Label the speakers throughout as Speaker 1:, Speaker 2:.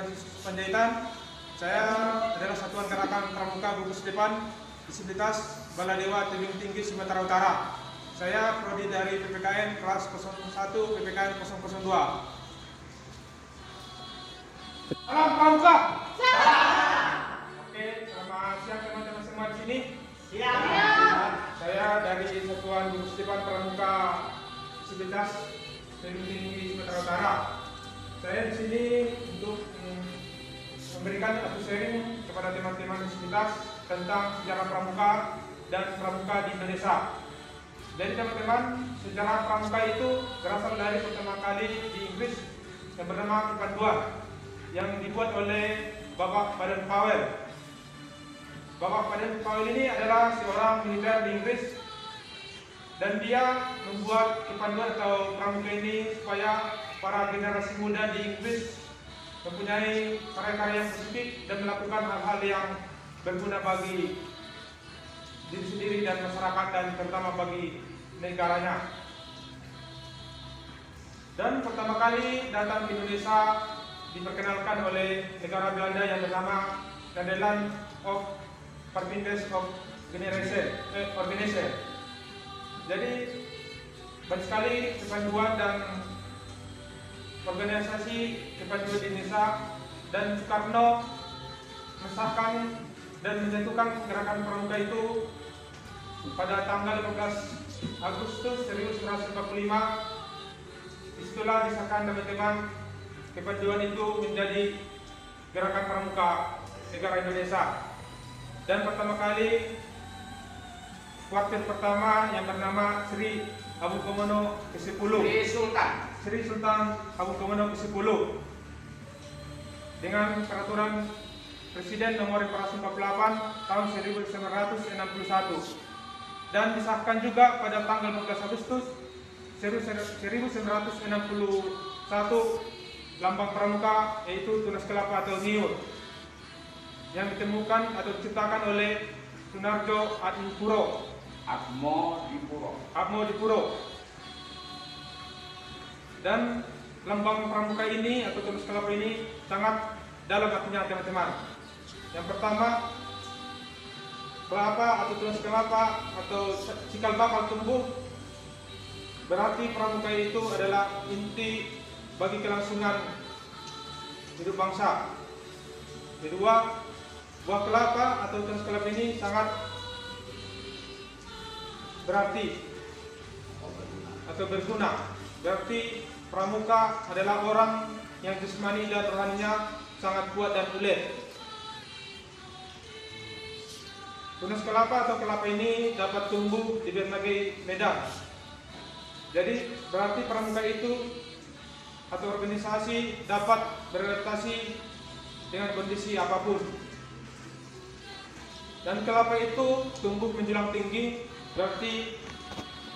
Speaker 1: Francis Panjaitan. Saya adalah Satuan Gerakan Pramuka Gugus Depan Disabilitas Baladewa Tebing Tinggi Sumatera Utara. Saya prodi dari PPKN kelas 01 PPKN 002. Salam Pramuka. Oke, selamat siang teman-teman semua di sini. Saya dari Satuan Gugus Depan Pramuka Disabilitas Tebing Tinggi Sumatera Utara. Saya di sini untuk memberikan atau sharing kepada teman-teman disabilitas tentang sejarah pramuka dan pramuka di Indonesia. Jadi teman-teman, sejarah pramuka itu berasal dari pertama kali di Inggris yang bernama Kepanduan yang dibuat oleh Bapak Baden-Powell. Bapak Baden-Powell ini adalah seorang militer di Inggris dan dia membuat kepanduan atau pramuka ini supaya para generasi muda di Inggris mempunyai karya-karya yang positif dan melakukan hal-hal yang berguna bagi diri sendiri dan masyarakat dan terutama bagi negaranya. Dan pertama kali datang ke Indonesia diperkenalkan oleh negara Belanda yang bernama Netherlands of Carpenters Organization. Jadi banyak sekali kepanduan dan organisasi kepanduan di Indonesia, dan Soekarno mengesahkan dan menjatuhkan gerakan pramuka itu pada tanggal 15 Agustus 1945. Disitulah disahkan teman-teman kepanduan itu menjadi gerakan pramuka negara Indonesia. Dan pertama kali kuartir pertama yang bernama Sri Hamengkubuwono ke-10. Sri Sultan Hamengkubuwono ke-10 dengan peraturan Presiden nomor 448 tahun 1961 dan disahkan juga pada tanggal 14 Agustus 1961 lambang pramuka yaitu tunas kelapa atau niur yang ditemukan atau diciptakan oleh Sunarjo Atmodipuro. Dan lambang pramuka ini atau tunas kelapa ini sangat dalam artinya teman-teman. Yang pertama, kelapa atau tunas kelapa atau cikal bakal tumbuh berarti pramuka itu adalah inti bagi kelangsungan hidup bangsa. Kedua, buah kelapa atau tunas kelapa ini sangat berarti atau berguna. Berarti pramuka adalah orang yang jasmani dan rohaninya sangat kuat dan ulet. Tunas kelapa atau kelapa ini dapat tumbuh di berbagai medan. Jadi berarti pramuka itu atau organisasi dapat beradaptasi dengan kondisi apapun. Dan kelapa itu tumbuh menjulang tinggi, berarti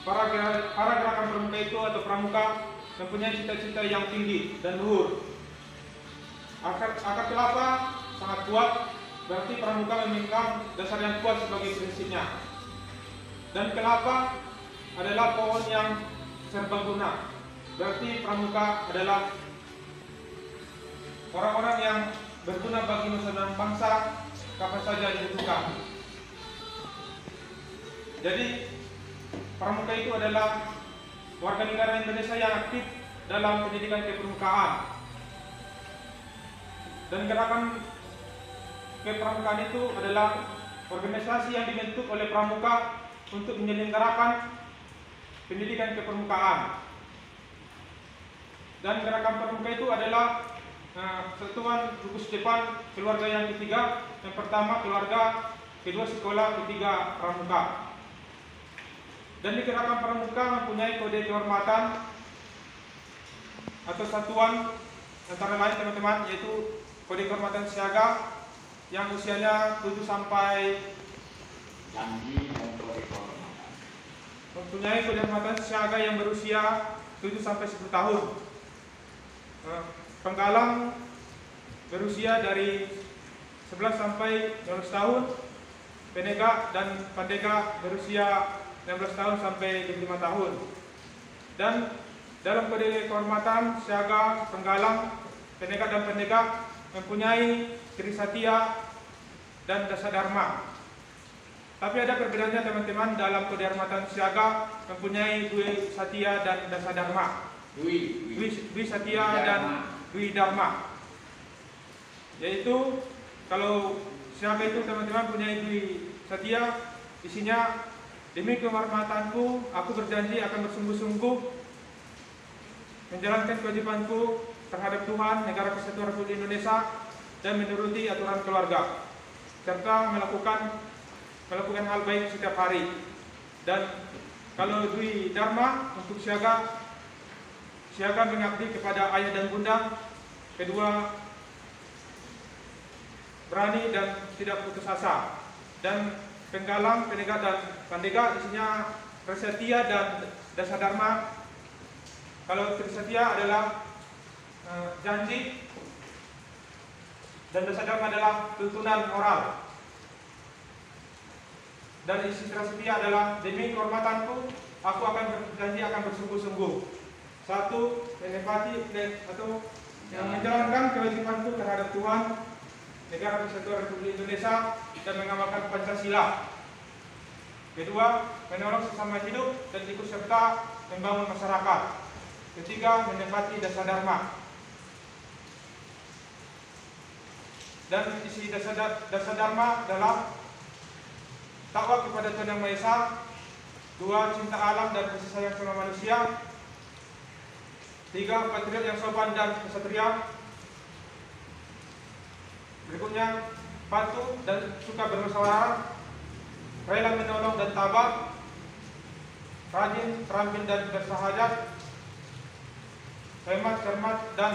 Speaker 1: para gerakan pramuka itu atau pramuka mempunyai cita-cita yang tinggi dan luhur. Akar kelapa sangat kuat, berarti pramuka memegang dasar yang kuat sebagai prinsipnya. Dan kelapa adalah pohon yang serbaguna, berarti pramuka adalah orang-orang yang berguna bagi nusa dan bangsa kapan saja dibutuhkan. Jadi pramuka itu adalah warga negara Indonesia yang aktif dalam pendidikan kepramukaan. Dan gerakan kepramukaan itu adalah organisasi yang dibentuk oleh pramuka untuk menyelenggarakan pendidikan kepramukaan. Dan gerakan pramuka itu adalah Satuan Gugus Depan keluarga yang ketiga. Yang pertama keluarga, kedua sekolah, ketiga pramuka. Dan di gerakan pramuka mempunyai kode kehormatan atau satuan antara lain teman-teman, yaitu kode kehormatan siaga yang usianya 7 sampai mempunyai kode kehormatan siaga yang berusia 7 sampai 10 tahun. Penggalang berusia dari 11 sampai 12 tahun. Penegak dan pandega berusia 16 tahun sampai 25 tahun. Dan dalam kode kehormatan siaga, penggalang, penegak dan pendegak mempunyai Trisatya dan Dasadharma. Tapi ada perbedaannya teman-teman, dalam Kodharmatan Siaga mempunyai Dwi Satya dan Dasadharma. Dwi Satya dan Dwi Dharma. Yaitu kalau Siaga itu teman-teman punya Dwi Satya, isinya, demi kehormatanku, aku berjanji akan bersungguh-sungguh menjalankan kewajibanku terhadap Tuhan, Negara Kesatuan Republik Indonesia, dan menuruti aturan keluarga, serta melakukan hal baik setiap hari. Dan kalau Dwi Dharma untuk Siaga mengabdi kepada ayah dan bunda, kedua berani dan tidak putus asa, dan penggalang, penegak dan pandega isinya Trisatya dan Dasadharma. Kalau Trisatya adalah janji, dan Dasadharma adalah tuntunan moral. Dan isi Trisatya adalah, demi kehormatanku, aku akan berjanji akan bersungguh-sungguh. Satu, menepati atau menjalankan kewajibanku terhadap Tuhan, Negara Kesatuan Republik Indonesia, dan mengamalkan Pancasila. Kedua, menolong sesama hidup dan ikut serta membangun masyarakat. Ketiga, menepati Dasadharma. Dan isi Dasadharma adalah takwa kepada Tuhan Yang Maha Esa. Dua, cinta alam dan kasih sayang sama manusia. Tiga, patriot yang sopan dan kesatria. Berikutnya, patuh dan suka bermusyawarah, rela menolong dan tabah, rajin, terampil dan bersahaja, hemat, cermat dan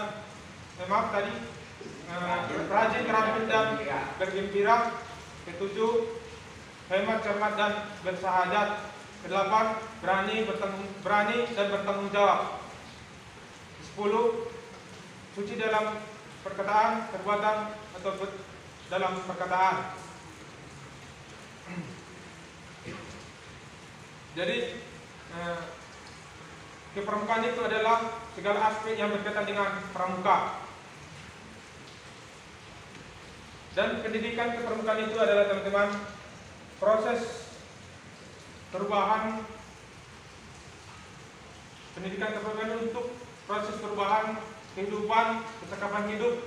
Speaker 1: rajin, terampil dan bergembira. Ketujuh, hemat, cermat dan bersahaja. Kedelapan, berani dan bertanggung jawab. 10, suci dalam perkataan, perbuatan atau dalam perkataan. Jadi kepramukaan itu adalah segala aspek yang berkaitan dengan pramuka. Dan pendidikan kepramukaan itu adalah teman-teman proses perubahan, pendidikan kepramukaan untuk proses perubahan kehidupan, kecakapan hidup,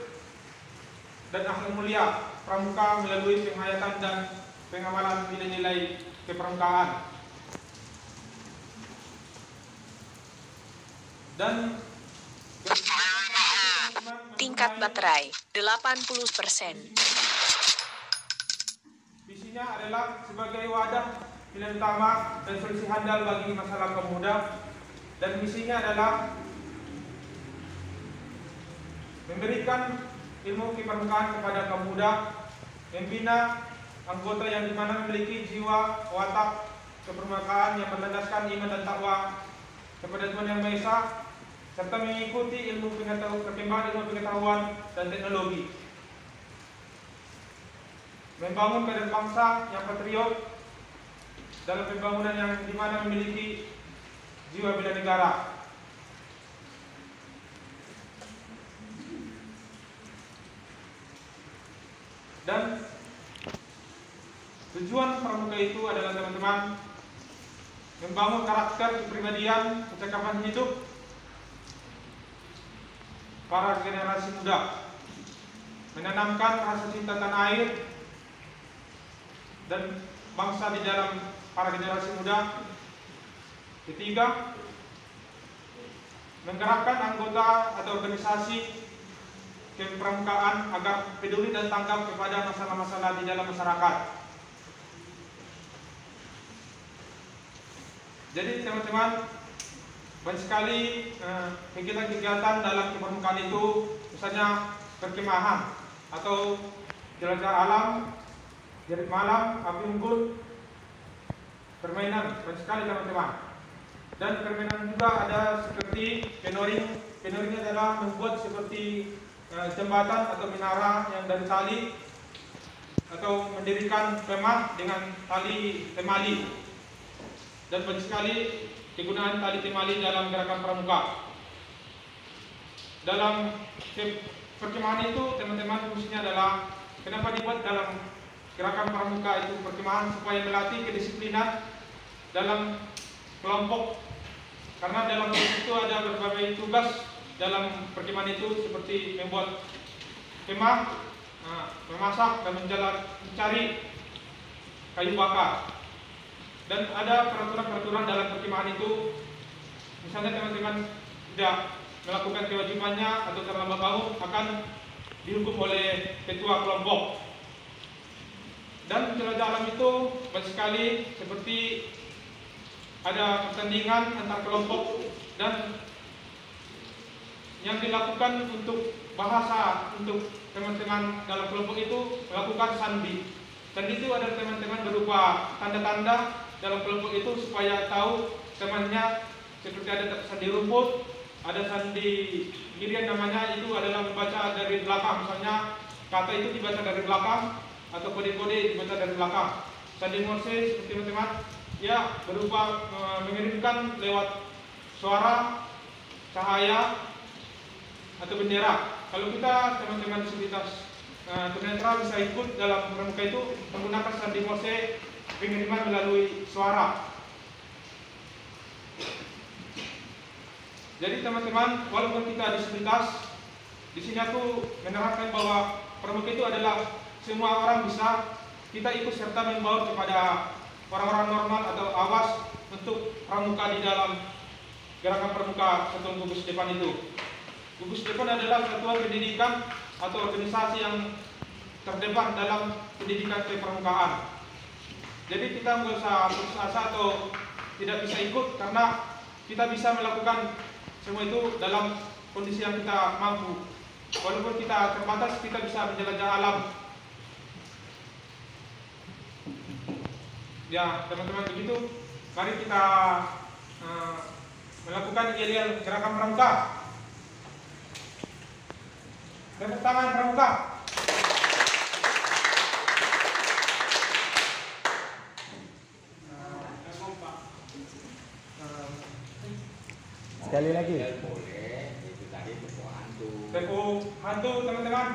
Speaker 1: dan akhlak mulia pramuka melalui penghayatan dan pengamalan nilai-nilai kepramukaan. Dan
Speaker 2: tingkat baterai 80%.
Speaker 1: Visinya adalah sebagai wadah pilihan utama dan solusi handal bagi masalah kaum muda. Dan misinya adalah memberikan ilmu kepramukaan kepada kaum muda, membina anggota yang dimana memiliki jiwa watak kepramukaan yang berlandaskan iman dan takwa kepada Tuhan Yang Maha Esa, serta mengikuti perkembangan ilmu pengetahuan dan teknologi, membangun kader bangsa yang patriot dalam pembangunan yang dimana memiliki jiwa bela negara. Dan tujuan pramuka itu adalah teman-teman membangun karakter kepribadian, kecakapan hidup para generasi muda, menanamkan rasa cinta tanah air dan bangsa di dalam para generasi muda. Ketiga, menggerakkan anggota atau organisasi kepramukaan agar peduli dan tanggap kepada masalah-masalah di dalam masyarakat. Jadi teman-teman, banyak sekali kegiatan-kegiatan dalam kepramukaan itu, misalnya perkemahan atau jelajah alam, jerit malam, api unggun, permainan, banyak sekali teman-teman. Dan permainan juga ada seperti canoring. Canoring adalah membuat seperti jembatan atau menara yang dari tali, atau mendirikan kemah dengan tali temali. Dan banyak sekali kegunaan tali temali dalam gerakan pramuka. Dalam perkemahan itu teman-teman fungsinya adalah kenapa dibuat dalam gerakan pramuka itu perkemahan supaya melatih kedisiplinan dalam kelompok, karena dalam kelompok itu ada berbagai tugas dalam perkemahan itu seperti membuat kemah, memasak dan mencari kayu bakar. Dan ada peraturan-peraturan dalam perkemahan itu, misalnya teman-teman tidak melakukan kewajibannya atau terlambat bangun akan dihukum oleh ketua kelompok. Dan jelajah alam itu banyak sekali, seperti ada pertandingan antar kelompok dan yang dilakukan untuk bahasa untuk teman-teman dalam kelompok itu melakukan sandi. Sandi itu adalah teman-teman berupa tanda-tanda dalam kelompok itu supaya tahu temannya, seperti ada sandi rumput, ada sandi girian namanya, itu adalah membaca dari belakang, misalnya kata itu dibaca dari belakang atau kode-kode dibaca dari belakang. Sandi Morse seperti teman-teman ya berupa mengirimkan lewat suara, cahaya atau bendera. Kalau kita teman-teman disabilitas tunanetra bisa ikut dalam pramuka itu menggunakan sandi Morse, pengiriman melalui suara. Jadi teman-teman, walaupun kita disabilitas, di sini aku menerangkan bahwa pramuka itu adalah semua orang bisa, kita ikut serta membaur kepada orang-orang normal atau awas untuk pramuka di dalam gerakan pramuka Satuan Gugus Depan itu. Gugus Depan adalah satuan pendidikan atau organisasi yang terdepan dalam pendidikan kepramukaan. Jadi kita nggak usah putus asa atau tidak bisa ikut, karena kita bisa melakukan semua itu dalam kondisi yang kita mampu. Walaupun kita terbatas, kita bisa menjelajah alam. Ya, teman-teman, begitu. Mari kita melakukan yel-yel gerakan pramuka. Tepuk tangan pramuka.
Speaker 3: Sekali lagi.
Speaker 4: Boleh, itu tadi tepuk hantu.
Speaker 1: Tepuk hantu, teman-teman.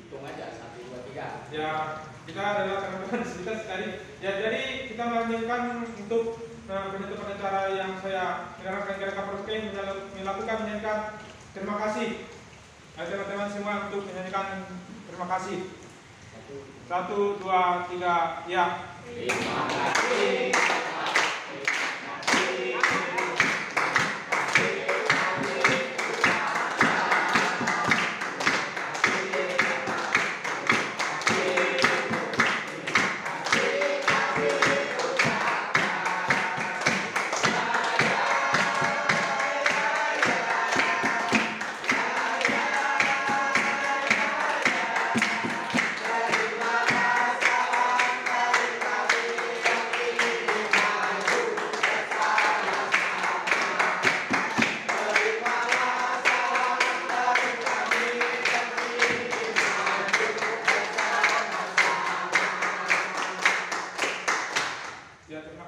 Speaker 4: Hitung aja 1, 2, 3.
Speaker 1: Ya, kita adalah teman-teman disabilitas tadi. Ya, jadi kita melanjutkan untuk penutupan acara yang saya mengarahkan gerakan pramuka melakukan menyanyikan terima kasih. Teman-teman semua untuk menyanyikan terima kasih. 1, 2, 3, ya.
Speaker 4: Terima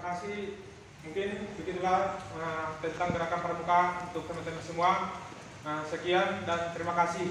Speaker 4: kasih.
Speaker 1: Mungkin begitulah tentang gerakan pramuka untuk teman-teman semua. Sekian dan terima kasih.